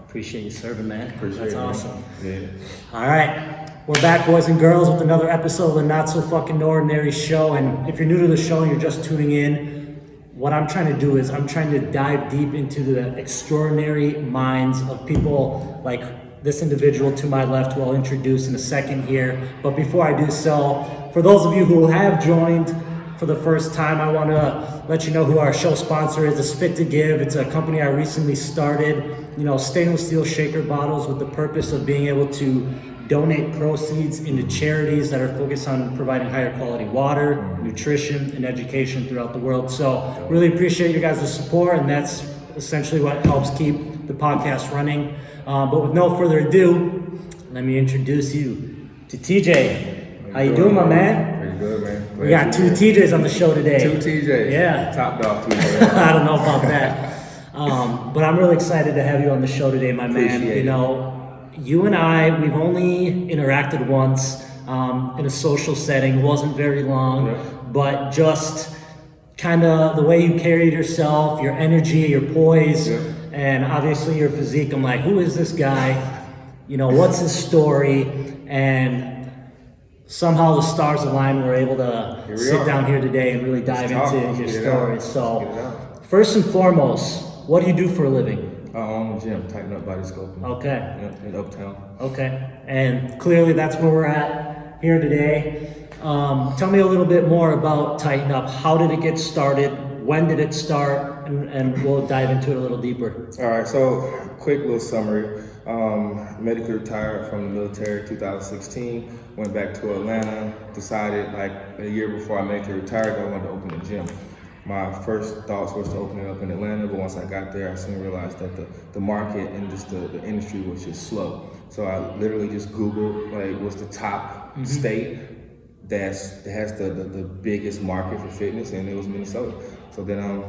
Appreciate you serving, man. Appreciate That's it, awesome. Man. All right. We're back, boys and girls, with another episode of the Not So Fucking Ordinary Show. And if you're new to the show and you're just tuning in, what I'm trying to do is I'm trying to dive deep into the extraordinary minds of people like this individual to my left, who I'll introduce in a second here. But before I do so, for those of you who have joined for the first time, I want to let you know who our show sponsor is. It's Fit to Give. It's a company I recently started. Stainless steel shaker bottles with the purpose of being able to donate proceeds into charities that are focused on providing higher quality water, nutrition, and education throughout the world. So really appreciate you guys' support, and that's essentially what helps keep the podcast running. But with no further ado, let me introduce you to TJ. How you doing, my man? Pretty good, man. We got two TJs on the show today. Two TJs. Yeah. Top dog TJ. I don't know about that. But I'm really excited to have you on the show today, my man. Appreciate it. You and I, we've only interacted once in a social setting. It wasn't very long, but just kind of the way you carried yourself, your energy, your poise, and obviously your physique. I'm like, who is this guy? What's his story? And somehow the stars aligned. We're able to sit down here today and really dive into your story. So, first and foremost, what do you do for a living? I own a gym, Tighten Up Body Sculpting. Okay. Yep, in Uptown. Okay. And clearly that's where we're at here today. Tell me a little bit more about Tighten Up. How did it get started? When did it start? And we'll dive into it a little deeper. All right, so quick little summary. Medically retired from the military 2016. Went back to Atlanta. Decided like a year before I medically retired, I wanted to open a gym. My first thoughts was to open it up in Atlanta, but once I got there, I soon realized that the market and just the industry was just slow. So I literally just Googled like what's the top state that has the biggest market for fitness, and it was Minnesota. So then I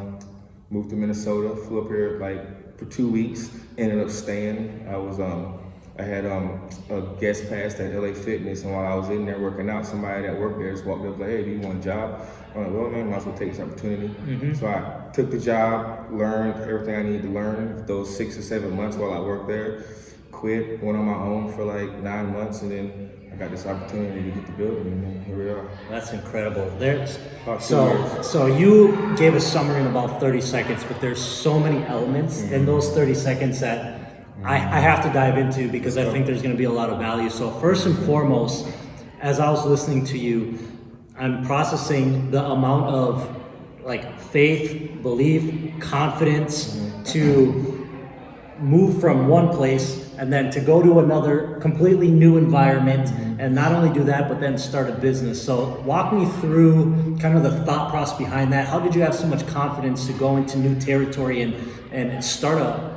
moved to Minnesota, flew up here like for 2 weeks, ended up staying. I had a guest pass at LA Fitness, and while I was in there working out, somebody that worked there just walked up like, hey, do you want a job? I'm like, well, man, might as well take this opportunity. So I took the job, learned everything I needed to learn those 6 or 7 months while I worked there, quit, went on my own for like 9 months, and then I got this opportunity to get the building, and here we are. That's incredible. So you gave a summary in about 30 seconds, but there's so many elements in those 30 seconds that I have to dive into, because I think there's going to be a lot of value. So first and foremost, as I was listening to you, I'm processing the amount of like faith, belief, confidence to move from one place and then to go to another completely new environment, and not only do that, but then start a business. So walk me through kind of the thought process behind that. How did you have so much confidence to go into new territory and start a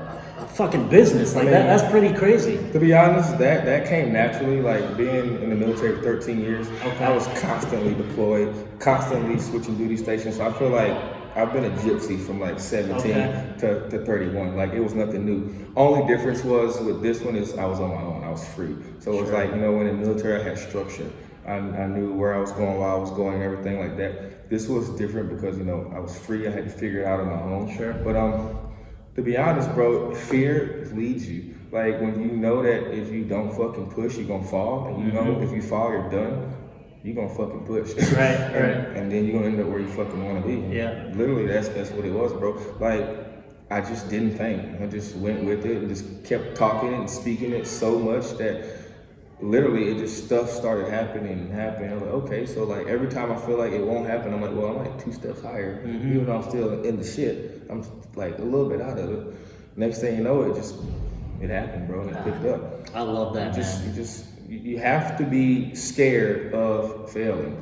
fucking business? Like that's pretty crazy. To be honest, that came naturally. Like being in the military for 13 years, I was constantly deployed, constantly switching duty stations. So I feel like I've been a gypsy from like 17 to 31. Like it was nothing new. Only difference was with this one is I was on my own. I was free. So it was like, when in the military I had structure. I knew where I was going, while I was going, and everything like that. This was different because, I was free. I had to figure it out on my own. Sure. But to be honest, bro, fear leads you. Like when you know that if you don't fucking push, you're gonna fall, and you know if you fall, you're done. You're gonna fucking push. Right. And then you're gonna end up where you fucking wanna be. Yeah. Literally, that's what it was, bro. Like I just didn't think. I just went with it and just kept talking and speaking it so much that literally stuff started happening. I was like, okay, so like every time I feel like it won't happen, I'm like, well, I'm like 2 steps higher. Even though I'm still in the shit, I'm like a little bit out of it. Next thing you know, it happened, bro, and it picked up. I love that. You have to be scared of failing.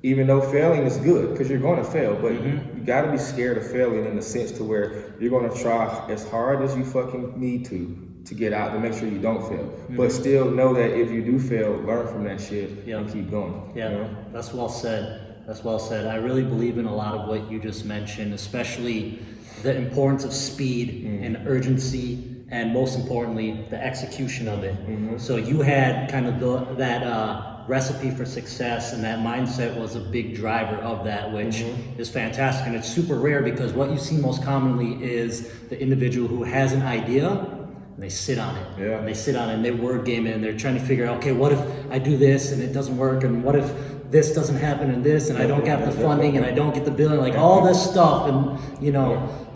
Even though failing is good, because you're going to fail, but you got to be scared of failing in the sense to where you're going to try as hard as you fucking need to get out, to make sure you don't fail. But still know that if you do fail, learn from that shit and keep going. Yeah, that's well said. That's well said. I really believe in a lot of what you just mentioned, especially the importance of speed and urgency, and most importantly, the execution of it. So you had kind of that recipe for success, and that mindset was a big driver of that, which is fantastic. And it's super rare, because what you see most commonly is the individual who has an idea and they sit on it. Yeah. And they sit on it and they word game it and they're trying to figure out, okay, what if I do this and it doesn't work, and what if this doesn't happen and this, and I don't get the funding and I don't get the billing, like all this stuff, and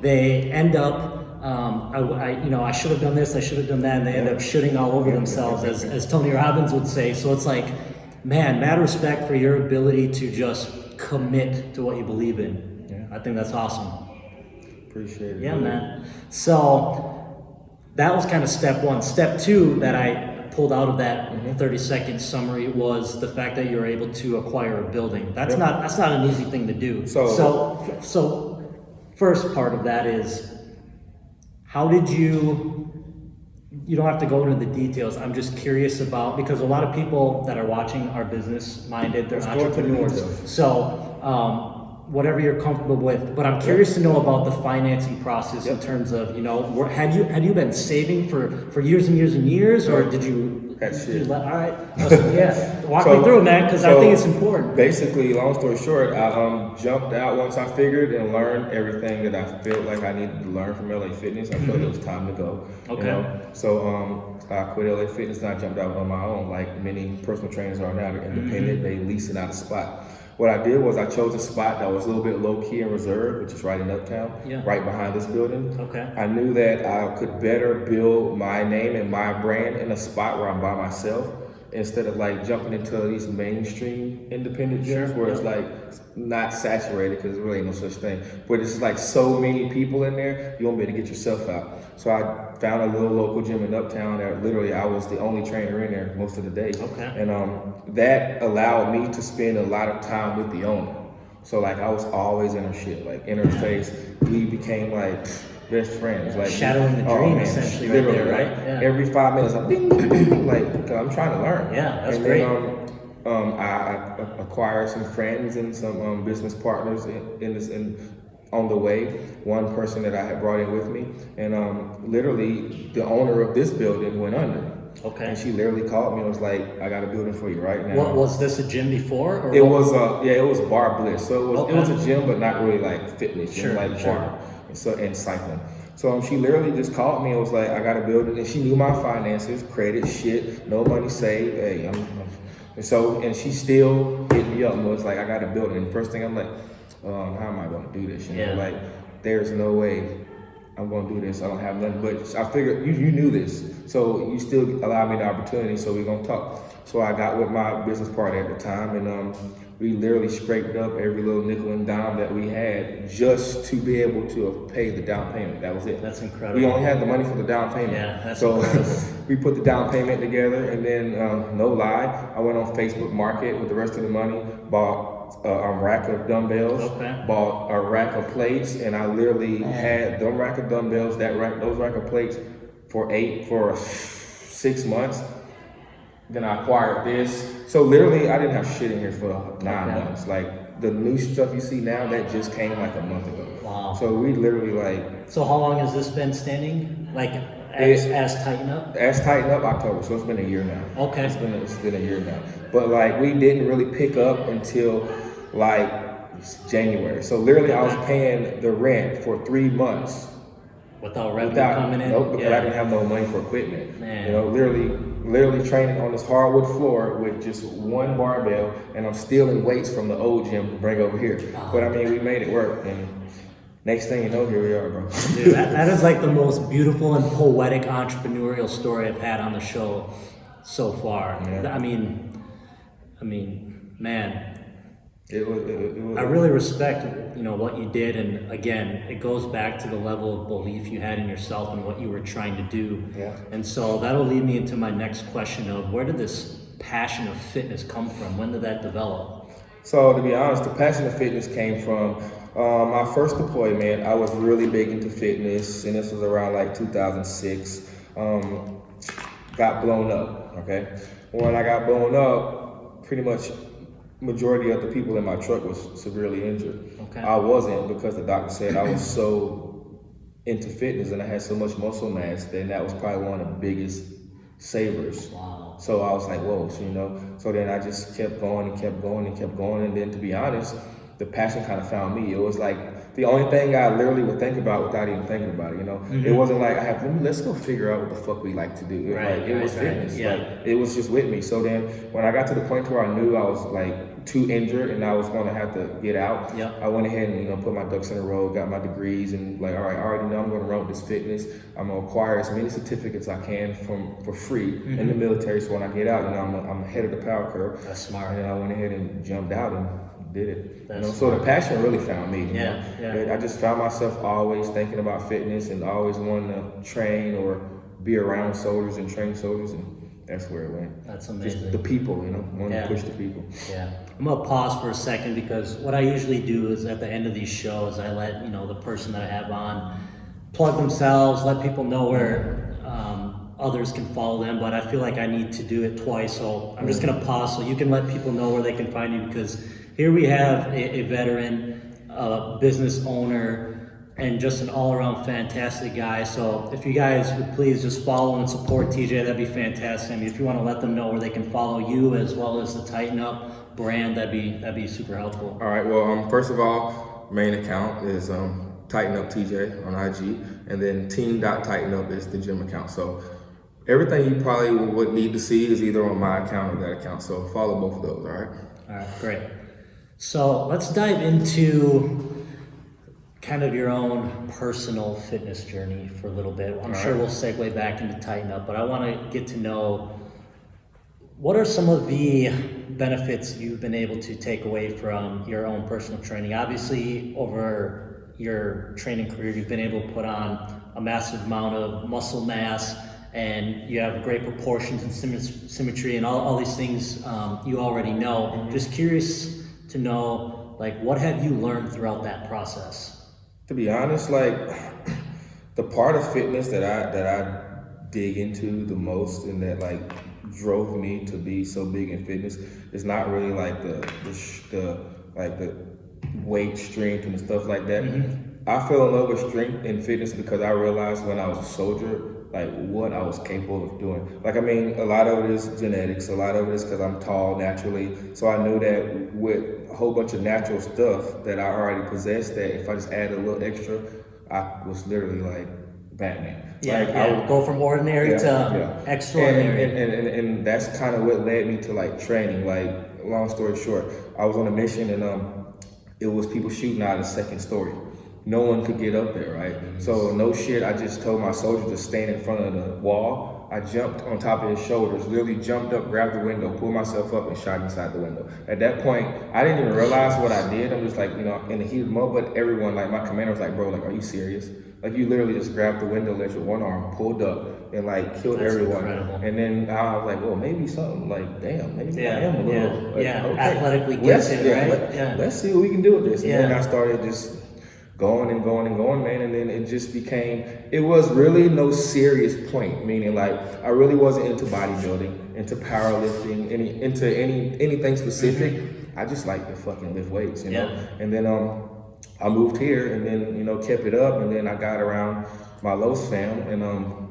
they end up I should have done this, I should have done that, and they end up shitting all over themselves, as Tony Robbins would say. So it's like, man, mad respect for your ability to just commit to what you believe in. Yeah. I think that's awesome. Appreciate it. Yeah, man. So that was kind of step one. Step two that I pulled out of that 30-second summary was the fact that you were able to acquire a building. That's not an easy thing to do. So first part of that is, how did you don't have to go into the details. I'm just curious about, because a lot of people that are watching are business minded, they're entrepreneurs. So whatever you're comfortable with, but I'm curious to know about the financing process in terms of, had you been saving for years and years and years, or did you? All right. Walk me through it, man, because I think it's important. Basically, long story short, I jumped out once I figured and learned everything that I felt like I needed to learn from LA Fitness. I felt it was time to go. Okay. So I quit LA Fitness and I jumped out on my own, like many personal trainers are now. They're independent. They lease it out a spot. What I did was I chose a spot that was a little bit low key and reserved, which is right in Uptown, right behind this building. Okay. I knew that I could better build my name and my brand in a spot where I'm by myself, instead of like jumping into these mainstream independent gyms where it's like not saturated, because there really ain't no such thing. But it's like so many people in there, you won't be able to get yourself out. So I found a little local gym in Uptown that literally I was the only trainer in there most of the day. Okay. And that allowed me to spend a lot of time with the owner. So like I was always in her shit, like in her face. We became like best friends. Like shadowing the dream, essentially, right there, right? Yeah. Every 5 minutes, I'm bing, bing, bing, like I'm trying to learn. Yeah, that's and great. Then, I acquired some friends and some business partners on the way. One person that I had brought in with me, and literally the owner of this building went under. Okay. And she literally called me and was like, "I got a building for you right now." What was this, a gym before? Or it was it was Bar Bliss. So it was a gym, but not really like fitness. Sure, like bar. And cycling. So she literally just called me and was like, "I got a building," and she knew my finances, credit shit, no money saved. Hey, and she still hit me up and was like, "I got a building." And the first thing I'm like, how am I going to do this? You know, like there's no way I'm going to do this. I don't have nothing. But I figured you knew this, so you still allowed me the opportunity. So we're going to talk. So I got with my business partner at the time, and we literally scraped up every little nickel and dime that we had just to be able to pay the down payment. That was it. That's incredible. We only had the money for the down payment. Yeah, that's so incredible. we put the down payment together, and then no lie, I went on Facebook Market with the rest of the money, bought a rack of dumbbells, bought a rack of plates, and I literally had them rack of dumbbells, those rack of plates for 6 months. Then I acquired this. So literally, I didn't have shit in here for 9 months. Like the new stuff you see now, that just came like a month ago. Wow. So we literally like. So how long has this been standing? Like as Tighten Up? As Tighten Up, October. So it's been a year now. Okay. It's been a year now. But like we didn't really pick up until like January. So literally, I was paying the rent for 3 months. Without revenue coming in? Nope, because I didn't have no money for equipment. Man. You know, literally training on this hardwood floor with just one barbell, and I'm stealing weights from the old gym to bring over here. But I mean, we made it work, and next thing you know, here we are, bro. Dude, that is like the most beautiful and poetic entrepreneurial story I've had on the show so far. Yeah. I mean, man. It was. I really respect, what you did, and again, it goes back to the level of belief you had in yourself and what you were trying to do. Yeah. And so that'll lead me into my next question of, where did this passion of fitness come from? When did that develop? So to be honest, the passion of fitness came from my first deployment. I was really big into fitness, and this was around like 2006. Got blown up. Okay, when I got blown up, pretty much. Majority of the people in my truck was severely injured. Okay. I wasn't, because the doctor said I was so into fitness and I had so much muscle mass, then that was probably one of the biggest savers. Wow. So I was like, whoa, so then I just kept going and kept going and kept going. And then to be honest, the passion kind of found me. It was like the only thing I literally would think about without even thinking about it, you know? It wasn't like let's go figure out what the fuck we like to do. It was fitness. Yeah. Like, it was just with me. So then when I got to the point where I knew I was like too injured and I was going to have to get out, I went ahead and, you know, put my ducks in a row, got my degrees, and like, all right, I already know I'm going to run with this fitness. I'm going to acquire as many certificates I can for free in the military. So when I get out, you know, I'm ahead of the power curve. That's smart. And then I went ahead and jumped out and did it. That's you know, so the passion really found me. Yeah. I just found myself always thinking about fitness and always wanting to train or be around soldiers and train soldiers, and that's where it went. That's amazing. Just the people, you know, wanting to push the people. Yeah. I'm gonna pause for a second because what I usually do is at the end of these shows, I let, you know, the person that I have on plug themselves, let people know where others can follow them, but I feel like I need to do it twice, so I'm just gonna pause so you can let people know where they can find you, because here we have a veteran, a business owner, and just an all-around fantastic guy. So if you guys would please just follow and support TJ, that'd be fantastic. I mean, if you want to let them know where they can follow you as well as the Tighten Up brand, that'd be super helpful. All right. Well, first of all, main account is Tighten Up TJ on IG, and then team.tightenup is the gym account. So everything you probably would need to see is either on my account or that account. So follow both of those. All right. All right, great. So let's dive into kind of your own personal fitness journey for a little bit. I'm sure we'll segue back into Tighten Up, but I want to get to know what are some of the benefits you've been able to take away from your own personal training. Obviously, over your training career, you've been able to put on a massive amount of muscle mass, and you have great proportions and symmetry and all these things you already know. Just curious to know, like, what have you learned throughout that process? To be honest, like the part of fitness that I dig into the most and that like drove me to be so big in fitness is not really like the weight strength and the stuff like that. I fell in love with strength and fitness because I realized when I was a soldier, like what I was capable of doing. Like, I mean, a lot of it is genetics, a lot of it is because I'm tall naturally. So I knew that with a whole bunch of natural stuff that I already possessed, that if I just add a little extra, I was literally like Batman. I would go from ordinary to extraordinary. And that's kind of what led me to like training. Like, long story short, I was on a mission and it was people shooting out of the second story. No one could get up there, right? So no shit, I just told my soldier to stand in front of the wall. I jumped on top of his shoulders, literally jumped up, grabbed the window, pulled myself up and shot inside the window. At that point, I didn't even realize what I did. I'm just like, you know, in the heat of the moment, but everyone, like my commander was like, bro, like, are you serious? Like, you literally just grabbed the window ledge with one arm, pulled up, and like killed everyone. Incredible. And then I was like, well, maybe something like, damn, maybe I am a little, okay. Athletically gifted, right? Let's see what we can do with this. And Yeah. then I started just going and going and going, man, and then it just became, it was really no serious point, meaning like I really wasn't into bodybuilding, into powerlifting, into anything specific. I just like to fucking lift weights, you know. And then I moved here and then, you know, kept it up, and then I got around my Los fam, and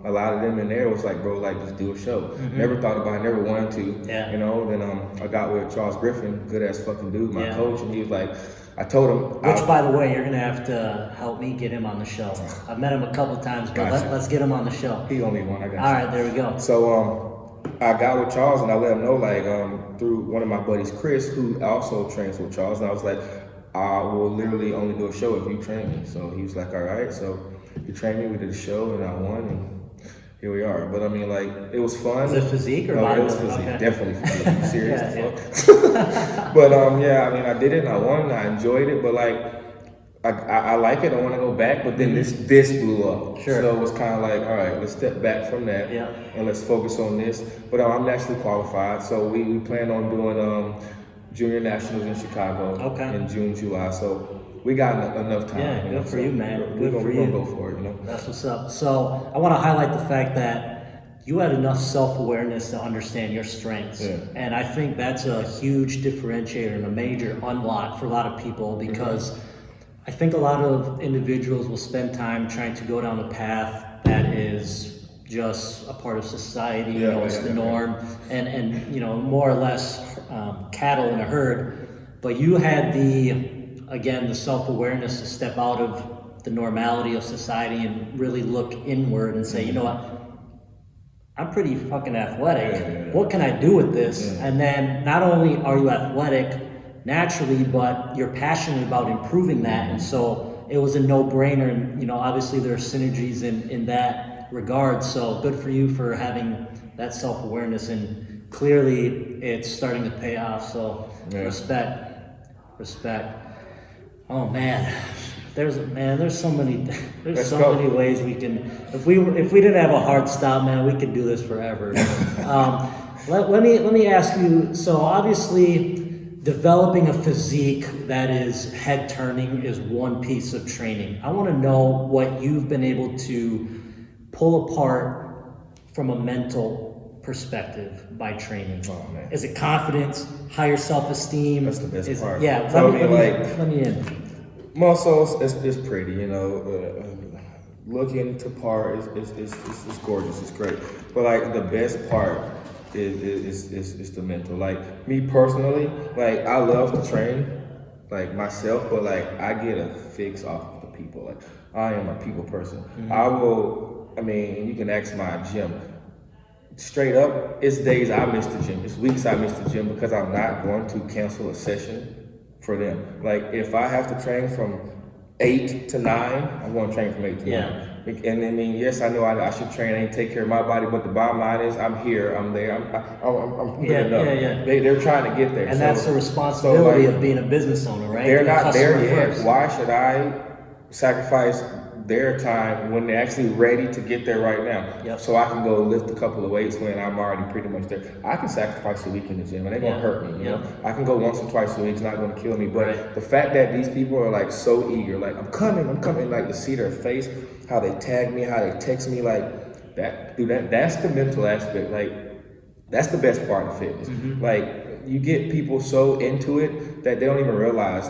a lot of them in there was like, bro, like, just do a show. Never thought about it, never wanted to, you know. Then I got with Charles Griffin, good ass fucking dude, my coach, and he was like, I told him. Which, by the way, you're gonna have to help me get him on the show. I've met him a couple times, but let's get him on the show. He only one, I got All right, there we go. So I got with Charles and I let him know, like, through one of my buddies, Chris, who also trains with Charles, and I was like, I will literally only do a show if you train me. So he was like, all right. So he trained me, we did a show, and I won, and here we are. But I mean, like, it was fun. Was it physique or bodybuilding? It was bodybuilding? physique, Okay. definitely physique. You serious? But yeah, I mean, I did it and I won, and I enjoyed it, but like, I like it, I want to go back, but then this blew up. Sure. So it was kind of like, all right, let's step back from that and let's focus on this. But I'm nationally qualified, so we plan on doing junior nationals in Chicago in June, July. So we got enough time. Yeah, good for you, man. We're gonna go for it, you know. That's what's up. So I want to highlight the fact that you had enough self-awareness to understand your strengths. And I think that's a huge differentiator and a major unlock for a lot of people, because I think a lot of individuals will spend time trying to go down a path that is just a part of society, you know, it's the norm, and you know, more or less cattle in a herd. But you had the again, the self-awareness to step out of the normality of society and really look inward and say, you know what, I'm pretty fucking athletic. What can I do with this? And then not only are you athletic naturally, but you're passionate about improving that. And so it was a no-brainer. And, you know, obviously there are synergies in that regard. So good for you for having that self-awareness. And clearly it's starting to pay off. So respect. Oh man. There's so many ways we can. If we didn't have a hard stop, man, we could do this forever. Let me ask you. So obviously, developing a physique that is head turning is one piece of training. I want to know what you've been able to pull apart from a mental perspective by training. Oh, man. Is it confidence, higher self-esteem? That's the best part. Yeah. So, Let me in. Muscles is pretty, you know. Looking to par is gorgeous. It's great, but like the best part is the mental. Like me personally, like I love to train, like myself, but like I get a fix off of the people. Like I am a people person. I mean, you can ask my gym. Straight up, it's days I miss the gym. It's weeks I miss the gym because I'm not going to cancel a session for them. Like if I have to train from 8 to 9, I'm going to train from 8 to 9. And I mean, yes, I know I should train and take care of my body, but the bottom line is I'm here, I'm there, I'm good enough. They're trying to get there. And that's the responsibility of being a business owner, right? They're not there yet. Why should I sacrifice their time when they're actually ready to get there right now? So I can go lift a couple of weights when I'm already pretty much there. I can sacrifice a week in the gym and it ain't gonna hurt me, you know? I can go once or twice a week, it's not gonna kill me. But the fact that these people are like so eager, like I'm coming, like to see their face, how they tag me, how they text me, like that's the mental aspect. Like that's the best part of fitness. Like you get people so into it that they don't even realize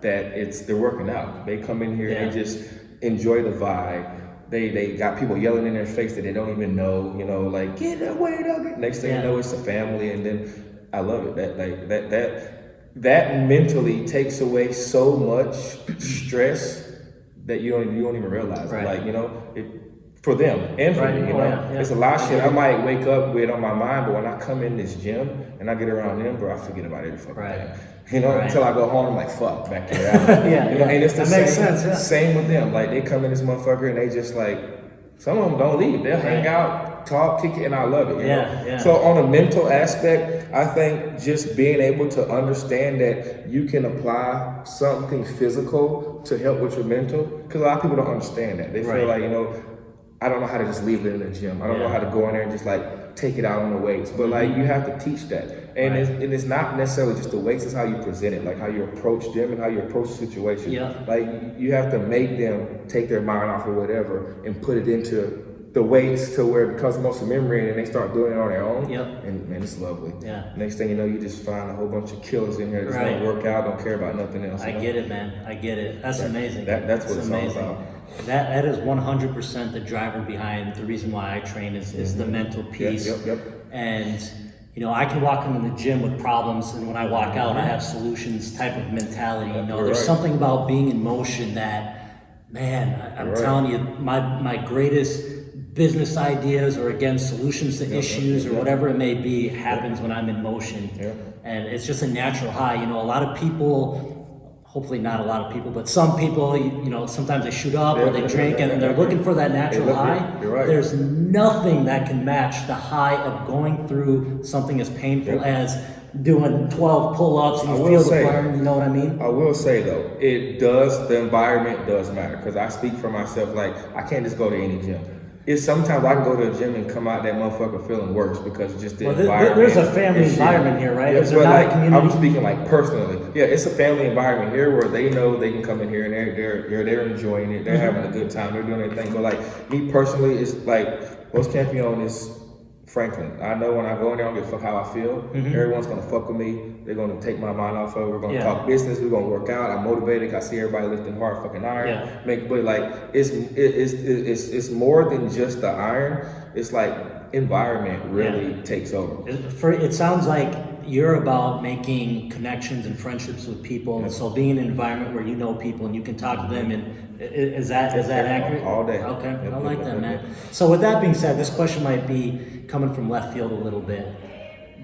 that they're working out. They come in here and just enjoy the vibe. They got people yelling in their face that they don't even know, you know, like get that weight up. Next thing you know, it's a family, and then I love it. That mentally takes away so much stress that you don't even realize. Like, you know, for them and for me, you know, it's a lot of shit I might wake up with on my mind, but when I come in this gym and I get around them, bro, I forget about every fucking thing. You know, until I go home, I'm like, fuck, back to reality. You know, and it's the same with them. Like, they come in this motherfucker and they just like, some of them don't leave. They'll hang out, talk, kick it, and I love it. You know? So on a mental aspect, I think just being able to understand that you can apply something physical to help with your mental, because a lot of people don't understand that. They feel like, you know, I don't know how to just leave it in the gym. I don't know how to go in there and just like take it out on the weights. But like you have to teach that. And it's not necessarily just the weights, it's how you present it, like how you approach them and how you approach the situation. Like you have to make them take their mind off or whatever and put it into the weights to where it becomes muscle memory and they start doing it on their own. And man, it's lovely. Next thing you know, you just find a whole bunch of killers in here that just want to work out, don't care about nothing else. I get it, man. I get it. That's amazing. That's what it's all about. That is 100% the driver behind the reason why I train is the mental piece. And you know, I can walk into the gym with problems, and when I walk out, I have solutions type of mentality. You know, there's something about being in motion that, man, I'm telling you, my greatest business ideas or again solutions to issues or whatever it may be happens when I'm in motion. And it's just a natural high. You know, a lot of people, hopefully not a lot of people, but some people, you know, sometimes they shoot up or they drink and they're looking for that natural high. There's nothing that can match the high of going through something as painful as doing 12 pull-ups and you feel the burn, you know what I mean? I will say though, the environment does matter, because I speak for myself, like I can't just go to any gym. It's sometimes I can go to a gym and come out that motherfucker feeling worse because just the environment. There's a family environment here, right? Is there but not like, a community? I'm speaking like personally. Yeah, it's a family environment here where they know they can come in here and they're enjoying it. They're having a good time. They're doing their thing. But like me personally, it's like most Campion is Franklin. I know when I go in there, I don't give a fuck how I feel. Everyone's gonna fuck with me. They're gonna take my mind off of it. We're gonna talk business. We're gonna work out. I'm motivated. I see everybody lifting hard fucking iron. But like it's more than just the iron. It's like environment really takes over. It sounds like you're about making connections and friendships with people, and so being in an environment where you know people and you can talk to them, and is that accurate? All day. Okay, Yep, I like yep, that, yep, man. yep. So with that being said, this question might be coming from left field a little bit,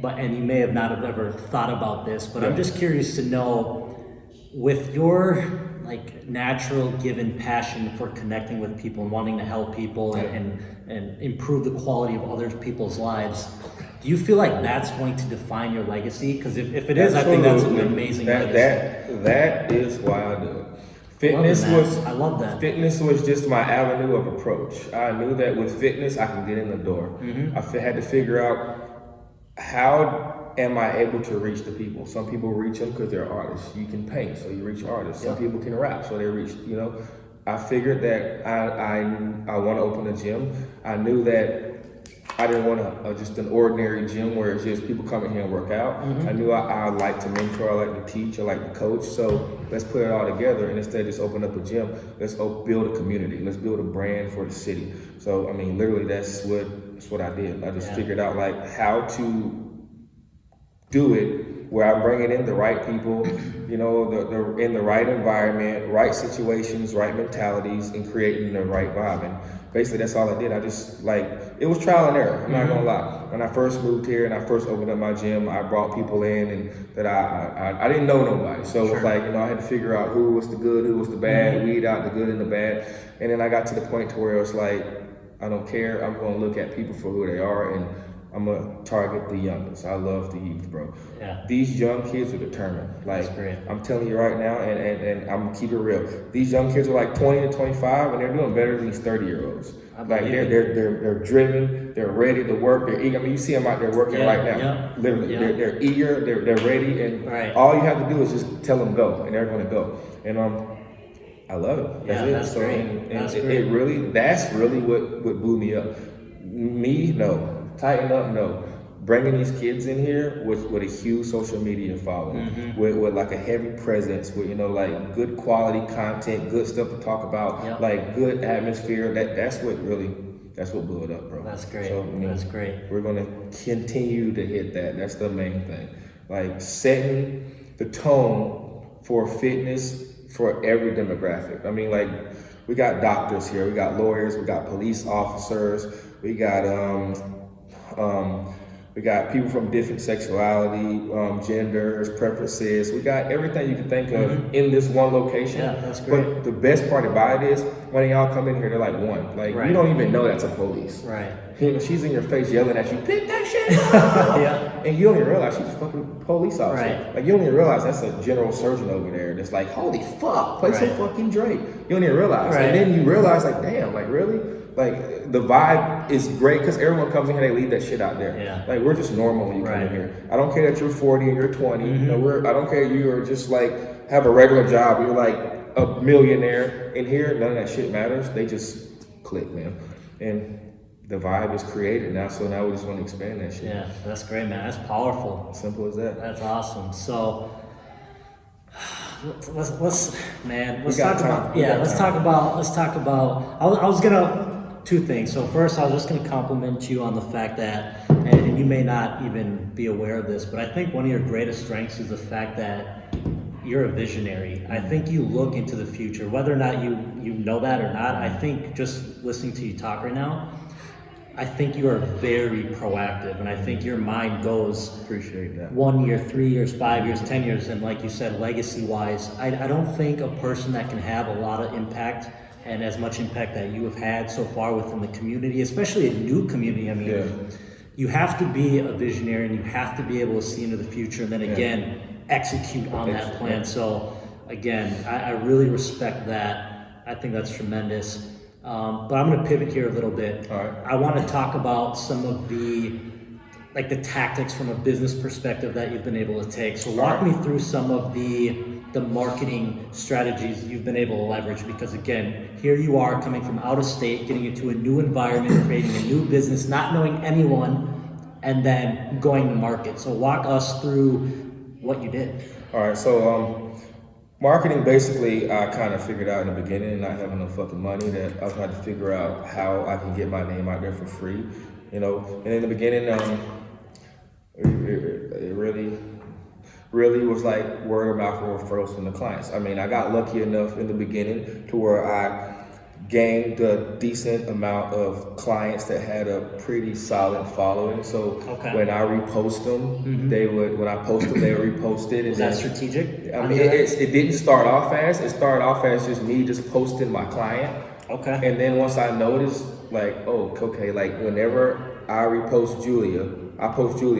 and you may have not have ever thought about this, but I'm just curious to know, with your like natural given passion for connecting with people and wanting to help people and improve the quality of other people's lives, do you feel like that's going to define your legacy? Because if it is, I think that's an amazing legacy. That is why I do it. I love that. Fitness was just my avenue of approach. I knew that with fitness, I can get in the door. I had to figure out, how am I able to reach the people? Some people reach them because they're artists. You can paint, so you reach artists. Some people can rap, so they reach, I figured that I want to open a gym. I knew that I didn't want just an ordinary gym where it's just people come in here and work out. I knew I like to mentor, I like to teach, I like to coach. So let's put it all together, and instead of just open up a gym, let's build a community. Let's build a brand for the city. So I mean, literally, that's what I did. I just figured out like how to do it where I'm bringing in the right people, the in the right environment, right situations, right mentalities, and creating the right vibe. And basically, that's all I did. I just it was trial and error. I'm not gonna lie. When I first moved here and I first opened up my gym, I brought people in and that I didn't know nobody. So it was I had to figure out who was the good, who was the bad, weed out the good and the bad. And then I got to the point to where it was I don't care. I'm gonna look at people for who they are, and I'm gonna target the youngest. I love the youth, bro. Yeah. These young kids are determined. That's great. I'm telling you right now, and I'm gonna keep it real. These young kids are 20 to 25, and they're doing better than these 30-year-olds. They're driven, they're ready to work, they're eager. I mean, you see them out there working right now. Yeah. Literally, they're eager, they're ready, and all you have to do is just tell them go, and they're gonna go. And I love it. That's great. That's really what blew me up. No. Tighten up, no. Bringing these kids in here with a huge social media following, with a heavy presence, with good quality content, good stuff to talk about, good atmosphere. That's what blew it up, bro. That's great. So, That's great. We're gonna continue to hit that. That's the main thing. Setting the tone for fitness for every demographic. I mean, we got doctors here, we got lawyers, we got police officers, we got people from different sexuality, genders, preferences. We got everything you can think of in this one location. Yeah, that's great. But the best part about it is when y'all come in here, they're one. You don't even know that's a police. Right. She's in your face yelling at you, pick that shit up! And you don't even realize she's a fucking police officer. Right. You don't even realize that's a general surgeon over there that's holy fuck, play some fucking Drake. You don't even realize. Right. And then you realize, damn, really? The vibe is great because everyone comes in here, they leave that shit out there. Yeah. We're just normal when you come in here. I don't care that you're 40 and you're 20. I don't care you are just have a regular job. You're a millionaire. In here, none of that shit matters. They just click, man. And the vibe is created now, so now we just want to expand that shit. Yeah, that's great, man. That's powerful. Simple as that. That's awesome. So let's talk about. I was gonna. Two things. So first, I was just going to compliment you on the fact that, and you may not even be aware of this, but I think one of your greatest strengths is the fact that you're a visionary. I think you look into the future, whether or not you know that or not. I think just listening to you talk right now, I think you are very proactive, and I think your mind goes appreciate that 1 year, 3 years, 5 years, 10 years, and like you said, legacy-wise, I don't think a person that can have a lot of impact and as much impact that you have had so far within the community, especially a new community. I mean, you have to be a visionary and you have to be able to see into the future and then again, execute on that plan. So again, I really respect that. I think that's tremendous. But I'm gonna pivot here a little bit. All right. I wanna talk about some of the tactics from a business perspective that you've been able to take. So walk me through some of the marketing strategies you've been able to leverage, because again, here you are coming from out of state, getting into a new environment, creating a new business, not knowing anyone, and then going to market. So walk us through what you did. All right, so marketing, basically, I kind of figured out in the beginning, not having no fucking money, that I was trying to figure out how I can get my name out there for free, And in the beginning, it really really was like word of mouth and referrals from the clients. I mean, I got lucky enough in the beginning to where I gained a decent amount of clients that had a pretty solid following. So when I repost them, they would, when I post them, they would repost it. And Is that strategic? I mean, it didn't start off as, it started off as just me just posting my client. Okay. And then once I noticed, like, oh, okay, like whenever I repost Julia,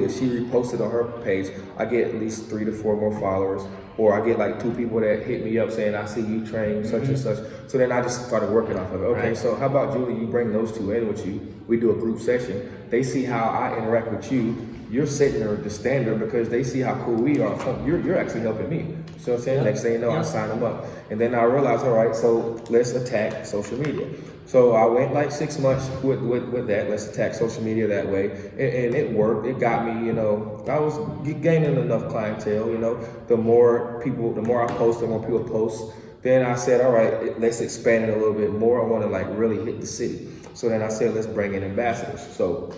she reposted on her page, I get at least 3 to 4 more followers, or I get like 2 people that hit me up saying, I see you train such and such. So then I just started working off of it. Okay, so how about Julia, you bring those 2 in with you, we do a group session, they see how I interact with you, you're setting the standard because they see how cool we are. You're actually helping me. So I'm saying, next thing you know, I sign them up. And then I realized, all right, so let's attack social media. So I went like 6 months with that. Let's attack social media that way. And it worked. It got me, you know, I was gaining enough clientele, you know, the more I post, the more people post. Then I said, all right, let's expand it a little bit more. I want to like really hit the city. So then I said, let's bring in ambassadors. So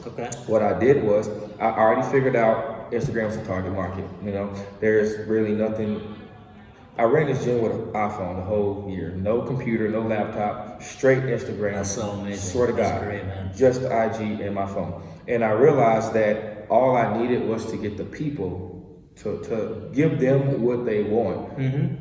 what I did was I already figured out Instagram's a target market. You know, there's really nothing. I ran this gym with an iPhone the whole year. No computer, no laptop, straight Instagram. That's so amazing. Swear to God. That's great, man. Just IG and my phone. And I realized that all I needed was to get the people to give them what they want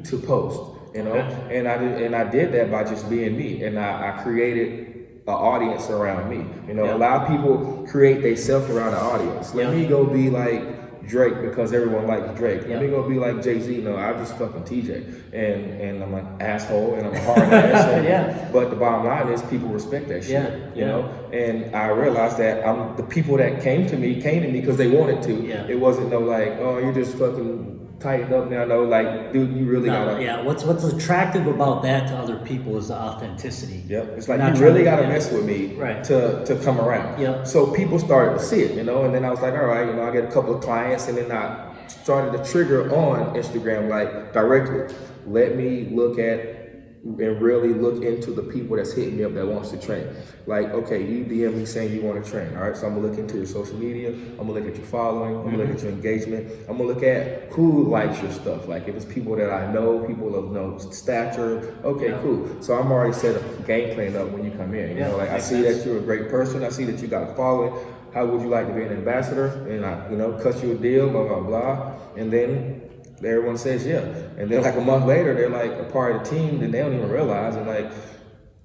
to post. You know, and I did that by just being me. And I created an audience around me. You know, a lot of people create themselves around the audience. Let me go be like Drake because everyone likes Drake. Let me go be like Jay-Z. No, I'm just fucking TJ. And I'm an asshole and I'm a hard ass. But the bottom line is people respect that shit. You know? And I realized that the people that came to me because they wanted to. It wasn't no like, oh, you're just fucking tightened up now. No, like, dude, you really gotta. What's attractive about that to other people is the authenticity. It's like you really gotta mess with me to come around. So people started to see it, you know, and then I was like, all right, you know, I get a couple of clients, and then I started to trigger on Instagram like directly. Let me look at and really look into the people that's hitting me up that wants to train. Like, okay, you DM me saying you want to train. All right, so I'm gonna look into your social media. I'm gonna look at your following. I'm gonna look at your engagement. I'm gonna look at who likes your stuff. Like if it's people that I know, people of no stature. Okay, cool. So I'm already set a game plan up when you come in. You know, like I see that you're a great person. I see that you got a following. How would you like to be an ambassador? And I, you know, cut you a deal, blah, blah, blah. And then everyone says yeah. And then like a month later, they're like a part of the team, and they don't even realize, and like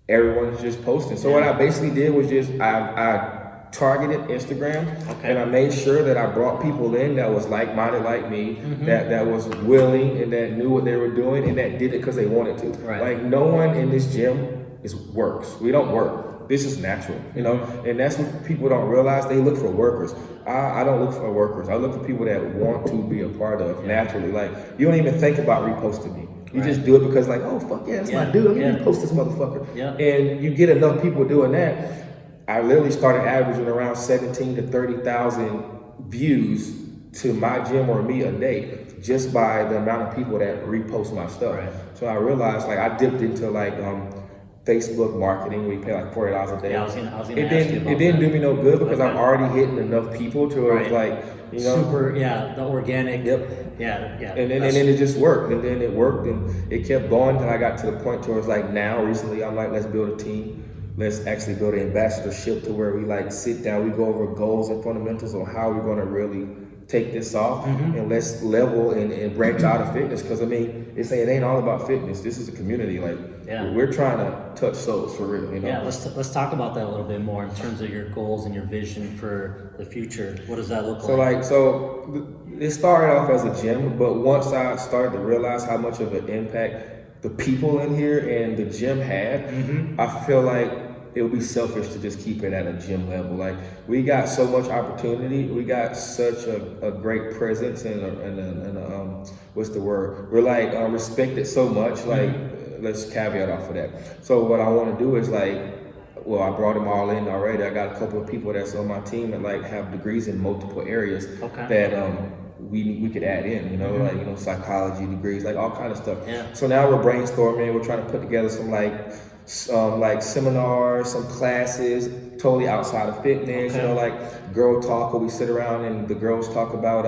everyone's just posting. So what I basically did was just I targeted Instagram, and I made sure that I brought people in that was like-minded like me, that was willing and that knew what they were doing and that did it because they wanted to. Like no one in this gym works. We don't work. This is natural, you know, and that's what people don't realize. They look for workers. I don't look for workers. I look for people that want to be a part of naturally. Like you don't even think about reposting me. You just do it because like, oh fuck yeah, that's my dude. Let me repost this motherfucker. And you get enough people doing that. I literally started averaging around 17 to 30,000 views to my gym or me a day just by the amount of people that repost my stuff. So I realized like I dipped into like Facebook marketing. We pay like $40 a day. It didn't do me no good because I'm already hitting enough people to where it's like, you know, the organic. And then it just worked, and then it worked, and it kept going. Then I got to the point to where it's like now recently I'm like, let's build a team. Let's actually build an ambassadorship to where we like sit down, we go over goals and fundamentals on how we're going to really take this off, and let's level and branch out of fitness. Because I mean, it ain't all about fitness. This is a community. Like we're trying to touch souls for real. You know. Let's talk about that a little bit more in terms of your goals and your vision for the future. What does that look like? So it started off as a gym, but once I started to realize how much of an impact the people in here and the gym had, I feel like it would be selfish to just keep it at a gym level. Like we got so much opportunity, we got such a great presence and what's the word? We're like respected so much. Like let's caveat off of that. So what I want to do is like, well, I brought them all in already. I got a couple of people that's on my team that like have degrees in multiple areas that we could add in, you know, like, you know, psychology degrees, like all kind of stuff. So now we're brainstorming. We're trying to put together some like seminars, some classes, totally outside of fitness, you know, like girl talk where we sit around and the girls talk about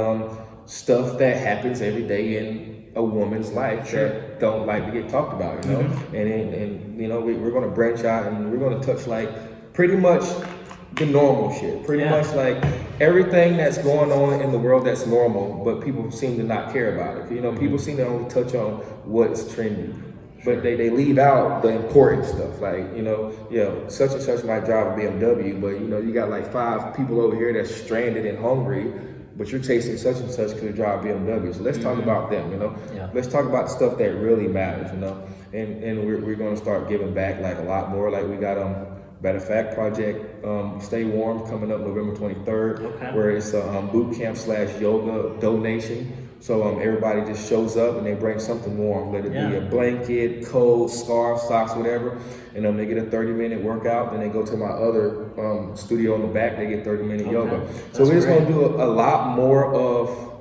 stuff that happens every day in a woman's life that don't like to get talked about, you know. And you know, we're gonna branch out and we're gonna touch like pretty much the normal shit, pretty much like everything that's going on in the world that's normal, but people seem to not care about it. You know, people seem to only touch on what's trendy, but they leave out the important stuff. Like, you know, such and such might drive a BMW, but you know, you got like 5 people over here that's stranded and hungry, but you're chasing such and such because they drive BMW. So let's talk about them, you know. Let's talk about stuff that really matters, you know. And we're gonna start giving back like a lot more. Like we got matter of fact, Project Stay Warm coming up November 23rd, where it's a boot camp / yoga donation. So everybody just shows up and they bring something warm, let it be a blanket, coat, scarf, socks, whatever. And they get a 30-minute workout. Then they go to my other studio in the back. They get 30-minute yoga. So we're just gonna do a lot more of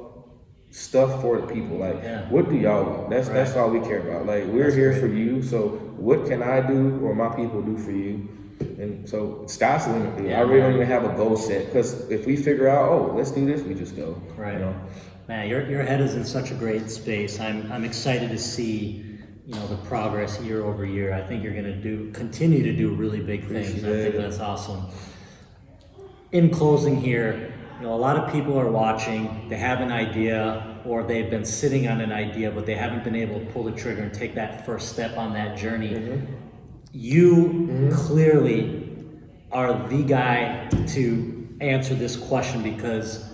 stuff for the people. Like, what do y'all want? That's all we care about. Like, we're here for you. So what can I do or my people do for you? And so sky's the limit. I really don't even have a goal set, because if we figure out, oh, let's do this, we just go. Right. You know? Man, your head is in such a great space. I'm excited to see, you know, the progress year over year. I think you're gonna continue to do really big things. I think that's awesome. In closing here, you know, a lot of people are watching, they have an idea, or they've been sitting on an idea, but they haven't been able to pull the trigger and take that first step on that journey. You clearly are the guy to answer this question, because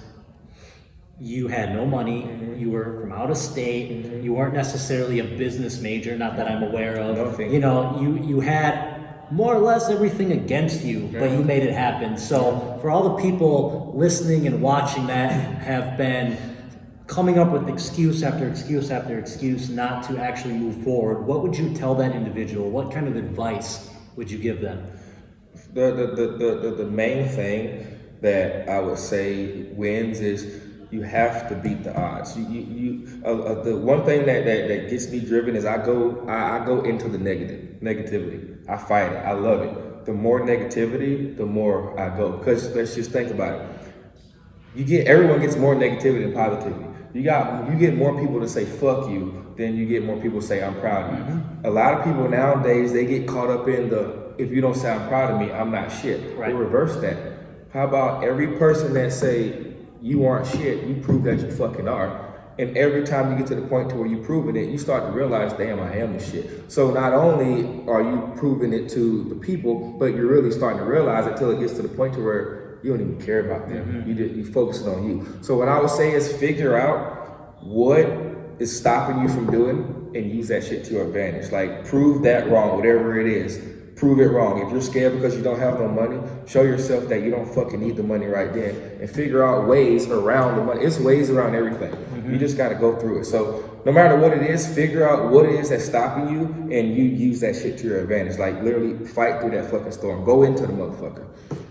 you had no money, you were from out of state, you weren't necessarily a business major, not that I'm aware of. You know, you had more or less everything against you, but you made it happen. So for all the people listening and watching that have been coming up with excuse after excuse after excuse not to actually move forward, what would you tell that individual? What kind of advice would you give them? The main thing that I would say wins is you have to beat the odds. The one thing that gets me driven is I go into the negativity. I fight it. I love it. The more negativity, the more I go. Because let's just think about it. Everyone gets more negativity than positivity. You get more people to say fuck you than you get more people to say I'm proud of you. A lot of people nowadays, they get caught up in if you don't say I'm proud of me, I'm not shit. They reverse that. How about every person that say you aren't shit, you prove that you fucking are. And every time you get to the point to where you're proving it, you start to realize, damn, I am the shit. So not only are you proving it to the people, but you're really starting to realize it till it gets to the point to where you don't even care about them. You focusing on you. So what I would say is figure out what is stopping you from doing and use that shit to your advantage. Like, prove that wrong, whatever it is. Prove it wrong. If you're scared because you don't have no money, show yourself that you don't fucking need the money right then, and figure out ways around the money. It's ways around everything. You just got to go through it. So no matter what it is, figure out what it is that's stopping you, and you use that shit to your advantage. Like, literally fight through that fucking storm. Go into the motherfucker.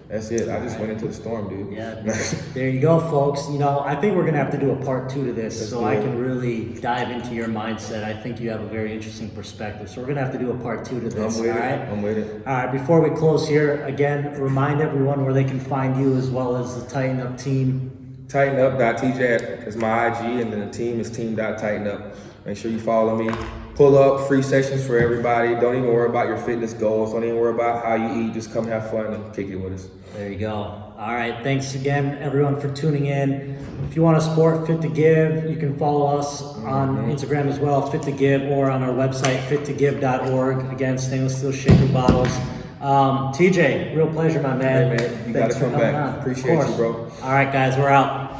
That's it. I just went into the storm, dude. Yeah, there you go, folks. You know, I think we're going to have to do a part 2 to this, so I can really dive into your mindset. I think you have a very interesting perspective. So we're going to have to do a part 2 to this, all right? I'm with it. All right, before we close here, again, remind everyone where they can find you as well as the Tighten Up team. TightenUp.TJ is my IG, and then the team is team.tightenup. Make sure you follow me. Pull up, free sessions for everybody. Don't even worry about your fitness goals. Don't even worry about how you eat. Just come have fun and kick it with us. There you go. All right. Thanks again, everyone, for tuning in. If you want to support Fit to Give, you can follow us on Instagram as well, Fit to Give, or on our website, fittogive.org. Again, stainless steel shaker bottles. TJ, real pleasure, my man. Hey, man. You got to come back. Appreciate you, bro. All right, guys, we're out.